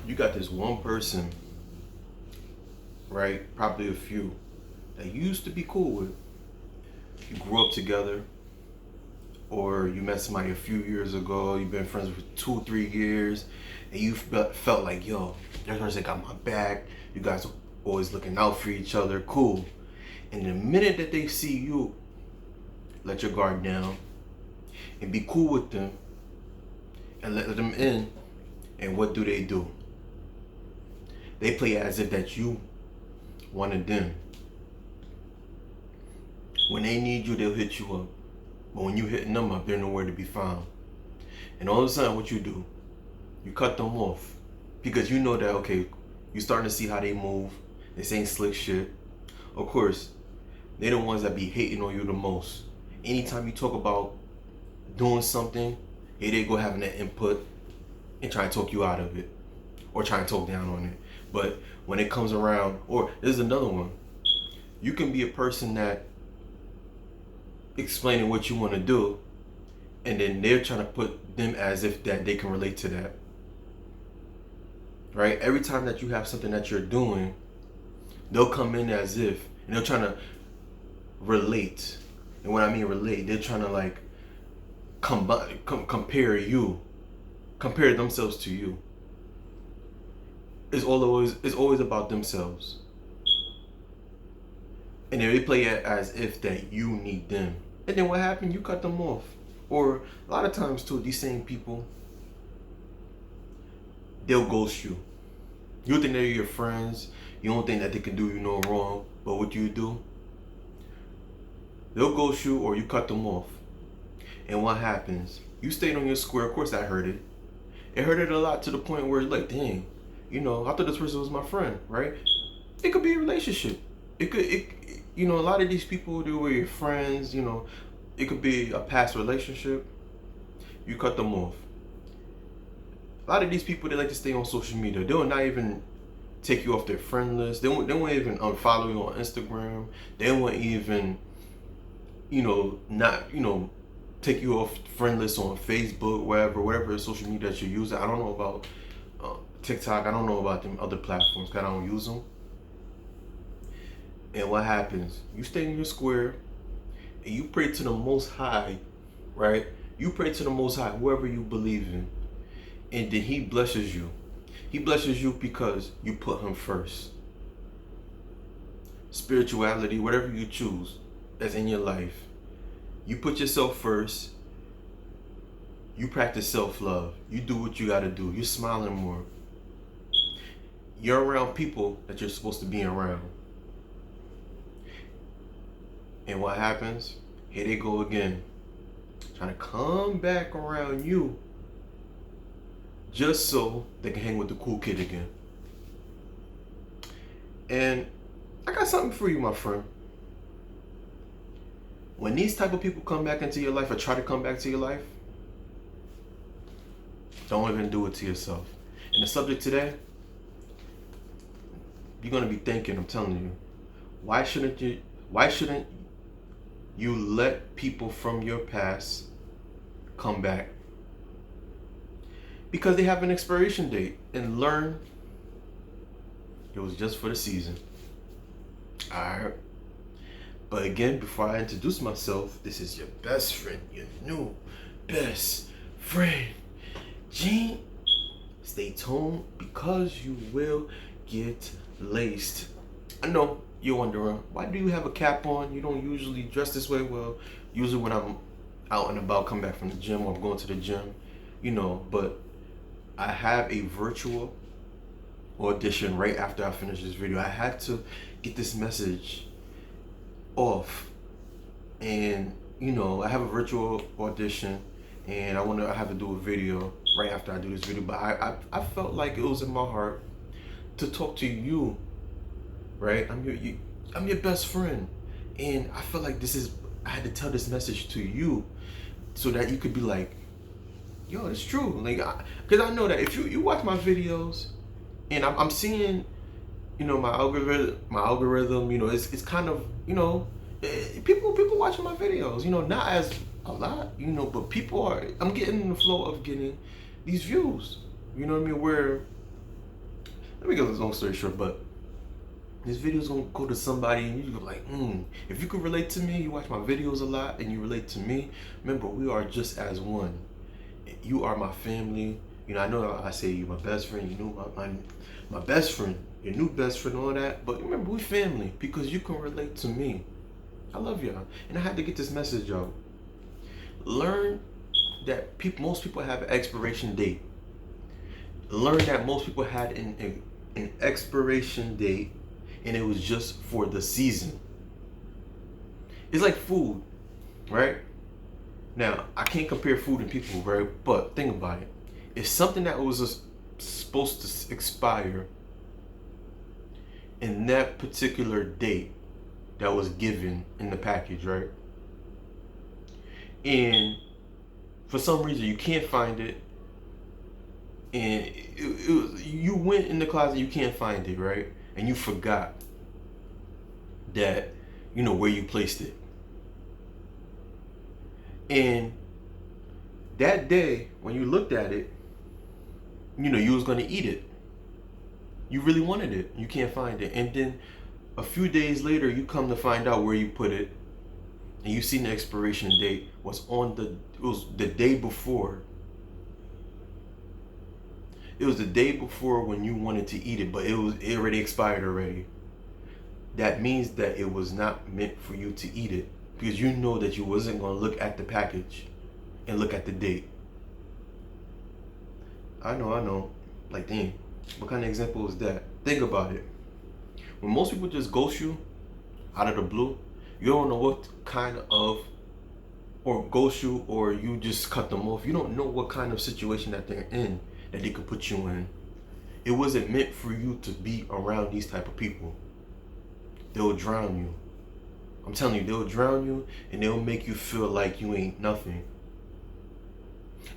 You got this one person, right? Probably a few that you used to be cool with. You grew up together, or you met somebody a few years ago. You've been friends for 2, 3 years, and you felt like, yo, that person got my back. You guys are always looking out for each other. Cool. And the minute that they see you, let your guard down and be cool with them and let them in. And what do? They play as if that you wanted them. When they need you, they'll hit you up. But when you hitting them up, they're nowhere to be found. And all of a sudden, what you do, you cut them off. Because you know that, okay, you're starting to see how they move. This ain't slick shit. Of course, they're the ones that be hating on you the most. Anytime you talk about doing something, here they go having that input and try to talk you out of it. Or try to talk down on it. But when it comes around, or there's another one. You can be a person that explaining what you want to do, and then they're trying to put them as if that they can relate to that. Right? Every time that you have something that you're doing, they'll come in as if, and they're trying to relate. And when I mean relate, they're trying to like compare themselves to you. It's always about themselves. And then they play it as if that you need them. And then what happened? You cut them off. Or a lot of times too, these same people, they'll ghost you. You think they're your friends. You don't think that they can do you no wrong. But what do? They'll ghost you or you cut them off. And what happens? You stayed on your square. Of course I heard it. It hurt it a lot to the point where like, dang, I thought this person was my friend, right? It could be a relationship. A lot of these people, they were your friends, it could be a past relationship. You cut them off. A lot of these people, they like to stay on social media. They will not even take you off their friend list. They won't even unfollow you on Instagram. They won't even, not, take you off friend list on Facebook, whatever social media that you're using. I don't know about TikTok. I don't know about them other platforms because I don't use them. And what happens? You stay in your square and you pray to the Most High, right? You pray to the Most High, whoever you believe in. And then He blesses you. He blesses you because you put Him first. Spirituality, whatever you choose that's in your life, you put yourself first. You practice self-love. You do what you got to do. You're smiling more. You're around people that you're supposed to be around. And what happens? Here they go again. Trying to come back around you just so they can hang with the cool kid again. And I got something for you, my friend. When these type of people come back into your life or try to come back to your life, don't even do it to yourself. And the subject today, you're going to be thinking, I'm telling you, why shouldn't you let people from your past come back? Because they have an expiration date, and learn it was just for the season. Alright. But again, before I introduce myself, this is your best friend, your new best friend, Gene. Stay tuned because you will get laced. I know you're wondering, why do you have a cap on? You don't usually dress this way. Well, usually when I'm out and about, come back from the gym or I'm going to the gym, but I have a virtual audition right after I finish this video. I had to get this message off, and I have a virtual audition, and I have to do a video right after I do this video. But I felt like it was in my heart to talk to you, right? I'm your best friend, and I felt like I had to tell this message to you so that you could be like, yo, it's true. Like, because I know that if you watch my videos, and I'm seeing, my algorithm, it's kind of, people watching my videos, not as a lot, but I'm getting in the flow of getting these views, you know what I mean? Where let me get this long story short, but this video is gonna go to somebody and you're like, if you can relate to me, you watch my videos a lot and you relate to me, remember, we are just as one. You are my family. You know I say you're my best friend, you know my best friend, your new best friend, all that. But remember, we family because you can relate to me. I love y'all. And I had to get this message out. Learn that most people have an expiration date. Learn that most people had an expiration date and it was just for the season. It's like food, right? Now, I can't compare food and people, right? But think about it. It's something that was supposed to expire in that particular date that was given in the package, right? And for some reason you can't find it, and you went in the closet, you can't find it, right? And you forgot that, you know, where you placed it. And that day when you looked at it, you know, you was gonna eat it. You really wanted it. You can't find it. And then a few days later, you come to find out where you put it, and you seen the expiration date was it was the day before. It was the day before when you wanted to eat it, but it already expired already. That means that it was not meant for you to eat it because you know that you wasn't going to look at the package and look at the date. I know. Like, dang, what kind of example is that? Think about it. When most people just ghost you out of the blue, you don't know what kind of, or ghost you, or you just cut them off. You don't know what kind of situation that they're in, that they could put you in. It wasn't meant for you to be around these type of people. They'll drown you. I'm telling you, they'll drown you and they'll make you feel like you ain't nothing.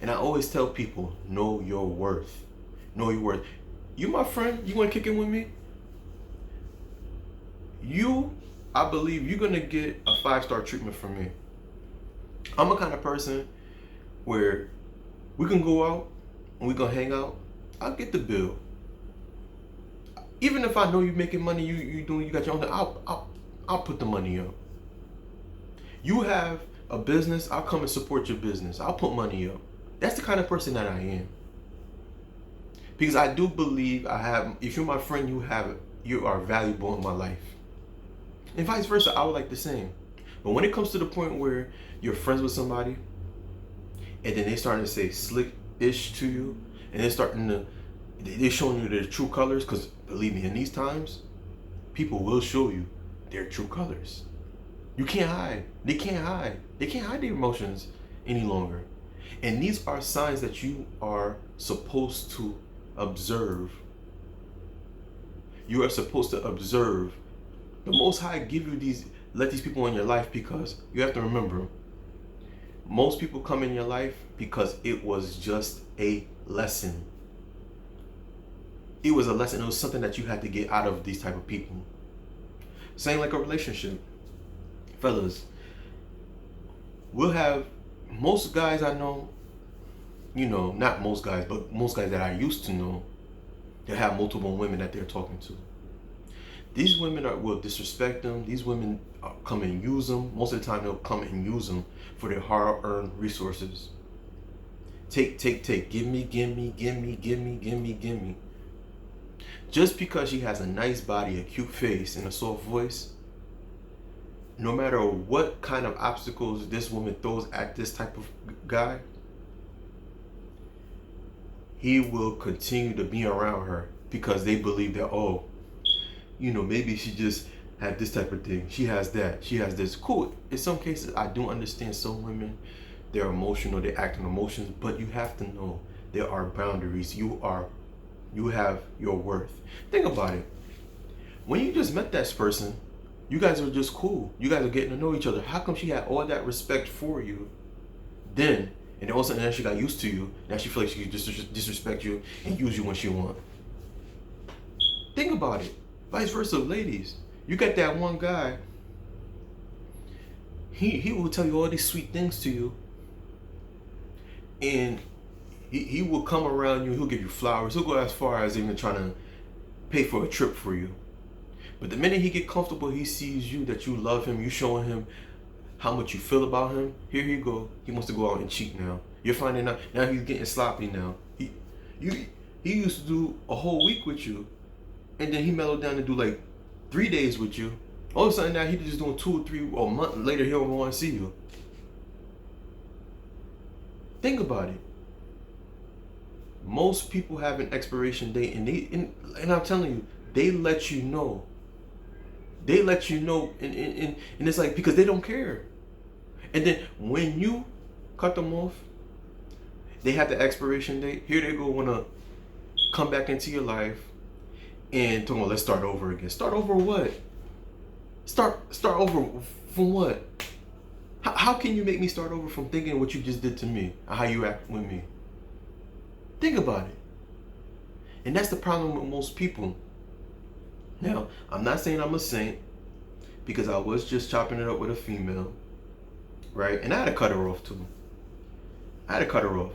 And I always tell people, know your worth. Know your worth. You my friend, you want to kick it with me? I believe you're going to get a 5-star treatment from me. I'm a kind of person where we can go out and we going to hang out. I'll get the bill. Even if I know you're making money, you got your own thing, I'll put the money up. You have a business, I'll come and support your business. I'll put money up. That's the kind of person that I am. Because I do believe if you're my friend, you are valuable in my life. And vice versa, I would like the same. But when it comes to the point where you're friends with somebody and then they starting to say slick-ish to you, and they're showing you their true colors, because believe me, in these times, people will show you their true colors. You can't hide. They can't hide. They can't hide their emotions any longer. And these are signs that you are supposed to observe. You are supposed to observe. The Most High let these people in your life because you have to remember, most people come in your life because it was just a lesson. It was a lesson. It was something that you had to get out of these type of people. Same like a relationship. Fellas, we'll have, most guys I know, not most guys, but most guys that I used to know, they have multiple women that they're talking to. These women will disrespect them. These women come and use them. Most of the time they'll come and use them for their hard-earned resources. Take. Give me. Just because she has a nice body, a cute face, and a soft voice, no matter what kind of obstacles this woman throws at this type of guy, he will continue to be around her because they believe that, maybe she just had this type of thing. She has that. She has this. Cool. In some cases, I do understand some women, they're emotional, they act on emotions, but you have to know there are boundaries. You have your worth. Think about it. When you just met that person, you guys are just cool. You guys are getting to know each other. How come she had all that respect for you then, and all of a sudden now she got used to you, now she feels like she can just disrespect you and use you when she wants? Think about it. Vice versa, ladies. You got that one guy, he will tell you all these sweet things to you, and he will come around you, he'll give you flowers, he'll go as far as even trying to pay for a trip for you. But the minute he get comfortable, he sees you, that you love him, you showing him how much you feel about him. Here he go. He wants to go out and cheat now. You're finding out now he's getting sloppy now. He used to do a whole week with you, and then he mellowed down to do like 3 days with you. All of a sudden now he's just doing 2 or 3 or a month later he don't want to see you. Think about it. Most people have an expiration date, and I'm telling you, they let you know. They let you know, and it's like, because they don't care. And then when you cut them off, they have the expiration date. Here they go, want to come back into your life and talk about, let's start over again. Start over what? Start over from what? How can you make me start over from thinking what you just did to me, or how you act with me? Think about it. And that's the problem with most people. Now, I'm not saying I'm a saint, because I was just chopping it up with a female, right? And I had to cut her off too. I had to cut her off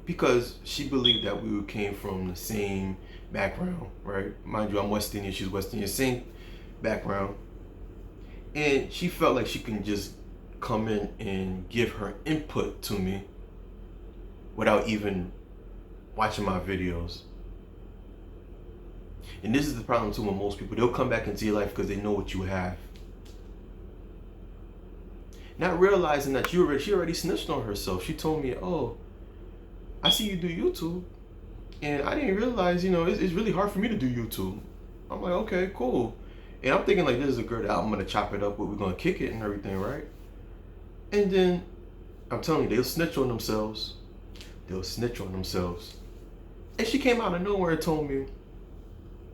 because she believed that we came from the same background, right? Mind you, I'm West Indian, she's West Indian, same background. And she felt like she can just come in and give her input to me without even watching my videos. And this is the problem too with most people. They'll come back into your life because they know what you have, not realizing that she already snitched on herself. She told me, oh, I see you do YouTube, and I didn't realize, it's really hard for me to do YouTube. I'm like, okay, cool. And I'm thinking like, this is a girl that I'm gonna chop it up with, we're gonna kick it and everything, right? And then I'm telling you, they'll snitch on themselves. They'll snitch on themselves. And she came out of nowhere and told me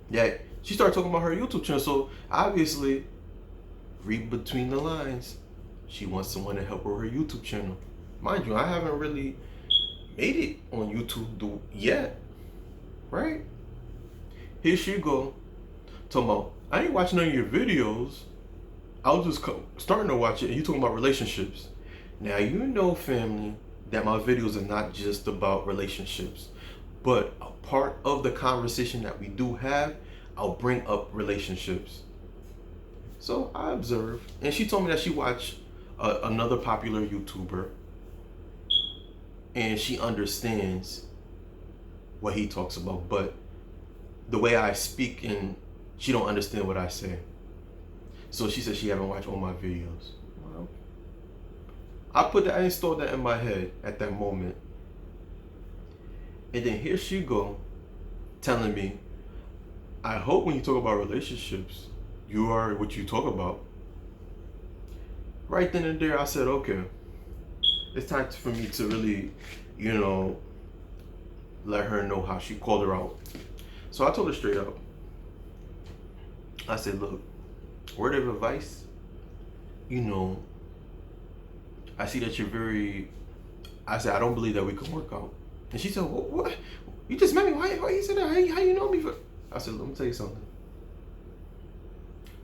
that she started talking about her YouTube channel. So obviously, read between the lines, she wants someone to help her with her YouTube channel. Mind you, I haven't really made it on YouTube yet, right? Here she go, talking about, I ain't watching none of your videos. I was just starting to watch it, and you talking about relationships. Now, family, that my videos are not just about relationships, but a part of the conversation that we do have, I'll bring up relationships. So I observed, and she told me that she watched another popular YouTuber, and she understands what he talks about, but the way I speak, and she don't understand what I say. So she said she haven't watched all my videos. Well, I installed that in my head at that moment. And then here she go, telling me, I hope when you talk about relationships, you are what you talk about. Right then and there, I said, okay, it's time for me to really, let her know how she called her out. So I told her straight up. I said, look, word of advice, I see that you're I said, I don't believe that we can work out. And she said, what? You just met me? Why you said that? How you know me? I said, let me tell you something.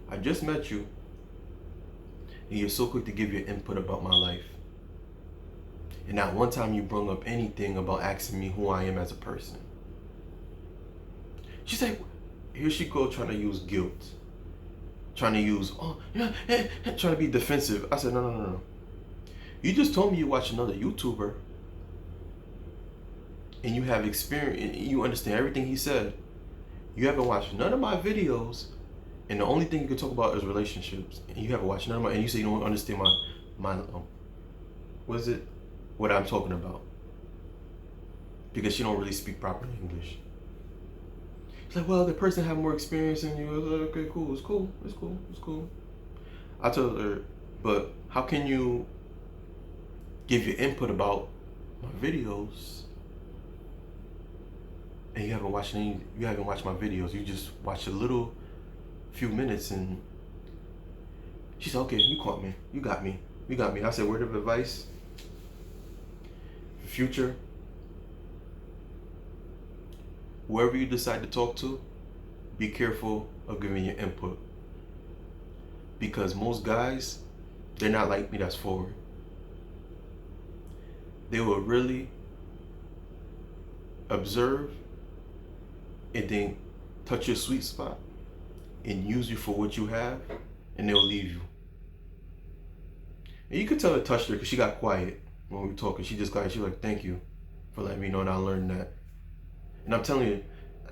I just met you, and you're so quick to give your input about my life. And not one time you brought up anything about asking me who I am as a person. She said, here she go trying to use guilt. Trying to be defensive. I said, no. You just told me you watch another YouTuber, and you have experience, and you understand everything he said. You haven't watched none of my videos, and the only thing you can talk about is relationships. And you haven't watched none of my, and you say you don't understand what I'm talking about, because she don't really speak proper English. She's like, well, the person have more experience than you. I was like, okay, cool, it's cool. I told her, but how can you give your input about my videos and you haven't watched my videos? You just watched a few minutes, and she said, okay, you caught me, you got me. I said, word of advice, future, whoever you decide to talk to, be careful of giving your input, because most guys, they're not like me that's forward. They will really observe and then touch your sweet spot and use you for what you have, and they'll leave you. And you could tell it touched her because she got quiet when we were talking. She just got, she was like, thank you for letting me know, and I learned that. And I'm telling you,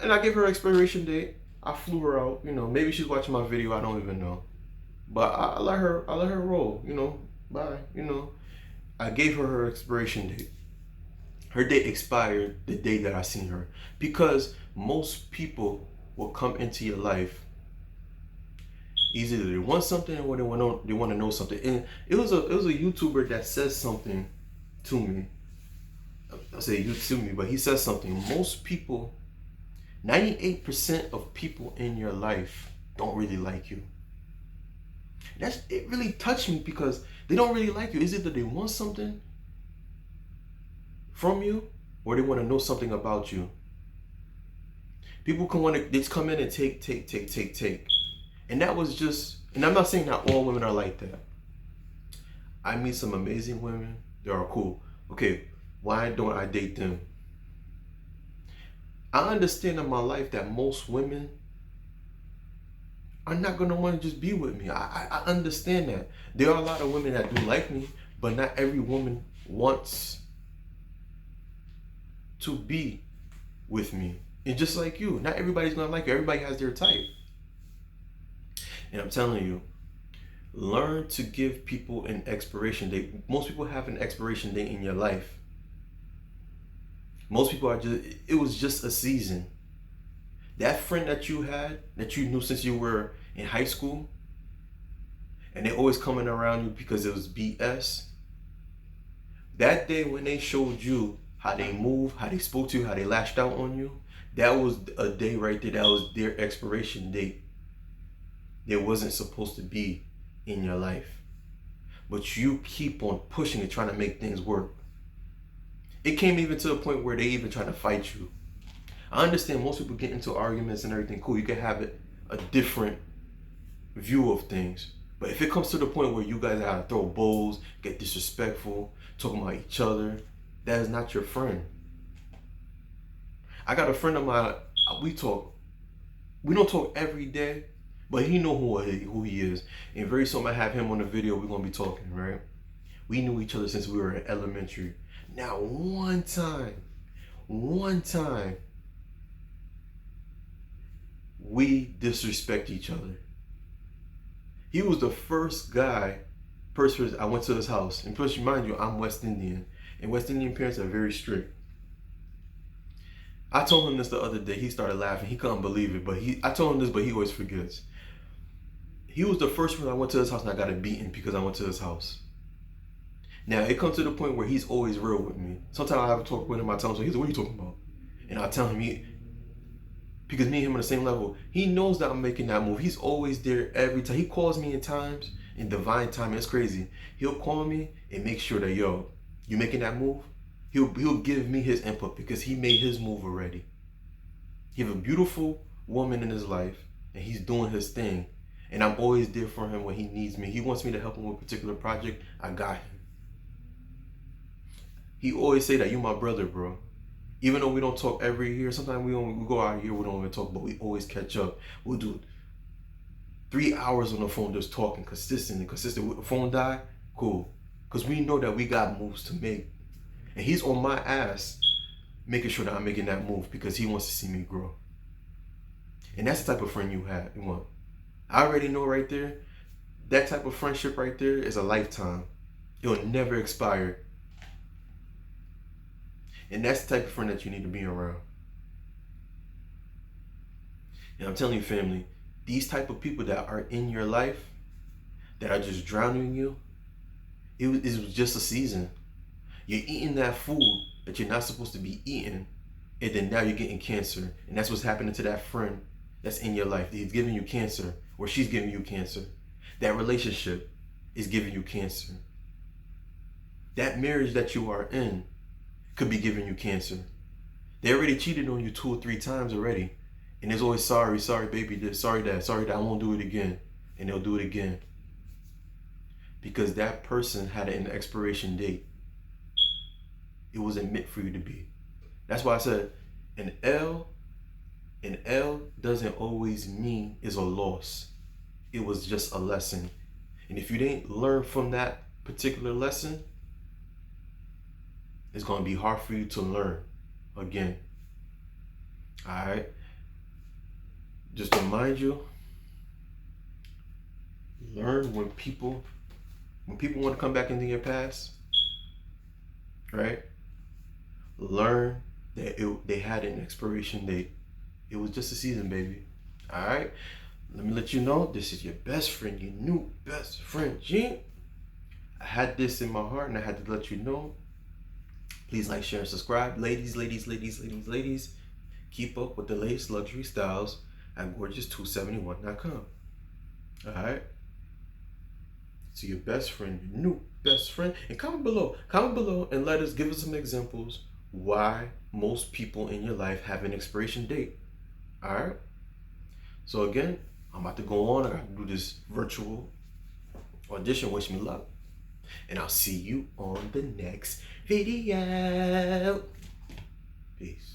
and I gave her an expiration date. I flew her out. You know, maybe she's watching my video. I don't even know. But I let her roll. You know, bye. You know, I gave her expiration date. Her date expired the day that I seen her, because most people will come into your life either they want something or they want to know something. And it was a YouTuber that says something to me. I say you to me, but he says something. Most people, 98% of people in your life don't really like you. It really touched me because they don't really like you. Is it that they want something from you, or they want to know something about you? People they just come in and take. And that was just, and I'm not saying that all women are like that. I meet some amazing women. They are cool. Okay, why don't I date them? I understand in my life that most women are not going to want to just be with me. I understand that. There are a lot of women that do like me, but not every woman wants to be with me. And just like you, not everybody's going to like you. Everybody has their type. And I'm telling you, learn to give people an expiration date. Most people have an expiration date in your life. Most people are just, it was just a season. That friend that you had, that you knew since you were in high school, and they always coming around you because it was BS. That day when they showed you how they moved, how they spoke to you, how they lashed out on you, that was a day right there. That was their expiration date. They wasn't supposed to be in your life. But you keep on pushing and trying to make things work. It came even to a point where they even try to fight you. I understand most people get into arguments and everything. Cool, you can have a different view of things. But if it comes to the point where you guys have to throw bowls, get disrespectful, talking about each other, that is not your friend. I got a friend of mine, we talk. We don't talk every day, but he know who he is. And very soon I have him on the video. We're going to be talking, right? We knew each other since we were in elementary. Now, one time, we disrespect each other. He was the first person I went to his house. And plus, remind you, I'm West Indian. And West Indian parents are very strict. I told him this the other day. He started laughing. He couldn't believe it. But I told him this, but he always forgets. He was the first person I went to his house and I got it beaten because I went to his house. Now, it comes to the point where he's always real with me. Sometimes I have a talk with him. I tell him, so he's like, what are you talking about? And I tell him, because me and him on the same level, he knows that I'm making that move. He's always there every time. He calls me in times, in divine time. It's crazy. He'll call me and make sure that, yo, you making that move? He'll give me his input because he made his move already. He have a beautiful woman in his life and he's doing his thing. And I'm always there for him when he needs me. He wants me to help him with a particular project. I got him. He always say that, you my brother, bro. Even though we don't talk every year, sometimes we go out here, we don't even talk, but we always catch up. We'll do 3 hours on the phone just talking consistent. With the phone die, cool. Because we know that we got moves to make. And he's on my ass making sure that I'm making that move because he wants to see me grow. And that's the type of friend you want. I already know right there, that type of friendship right there is a lifetime. It will never expire. And that's the type of friend that you need to be around. And I'm telling you, family, these type of people that are in your life, that are just drowning you, it was just a season. You're eating that food that you're not supposed to be eating, and then now you're getting cancer. And that's what's happening to that friend that's in your life. He's giving you cancer, or she's giving you cancer. That relationship is giving you cancer. That marriage that you are in could be giving you cancer. They already cheated on you 2 or 3 times already. And there's always sorry baby, this, sorry that, I won't do it again. And they'll do it again. Because that person had an expiration date. It wasn't meant for you to be. That's why I said, an L An L doesn't always mean is a loss. It was just a lesson. And if you didn't learn from that particular lesson, it's going to be hard for you to learn again. All right. Just to remind you, learn when people want to come back into your past, right? Learn that they had an expiration date. It was just a season, baby. All right. Let me let you know, this is your best friend, your new best friend, Gene. I had this in my heart and I had to let you know. Please like, share, and subscribe. Ladies, keep up with the latest luxury styles at gorgeous271.com. All right. So your best friend, your new best friend, and comment below and give us some examples why most people in your life have an expiration date. All right. So again, I'm about to go on. I got to do this virtual audition. Wish me luck. And I'll see you on the next video. Peace.